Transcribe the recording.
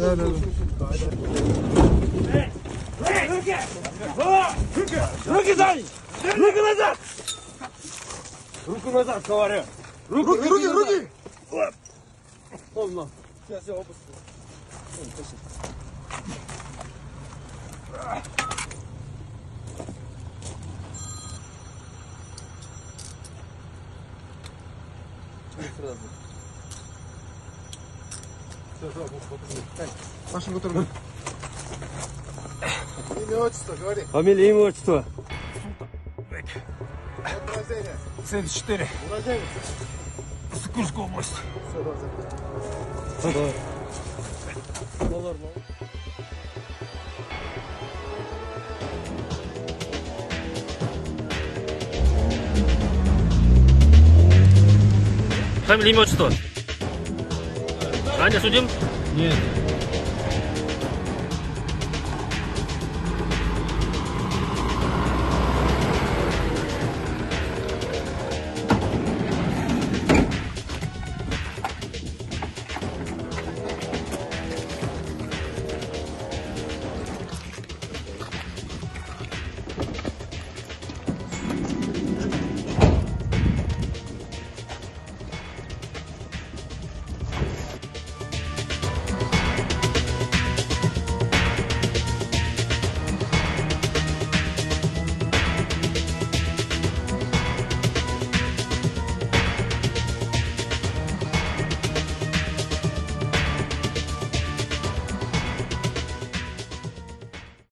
لا لا لا. руки дай! Руки назад! Руку назад, говорю! Руки! Полно. Сейчас я опустил. Машин который. Имя, отчество, говори. Фамилия, имя, отчество. Год рождения. 74. Уроженец. Курская область. Все, давай. Фамилия, имя, отчество. Ранее судим? Нет.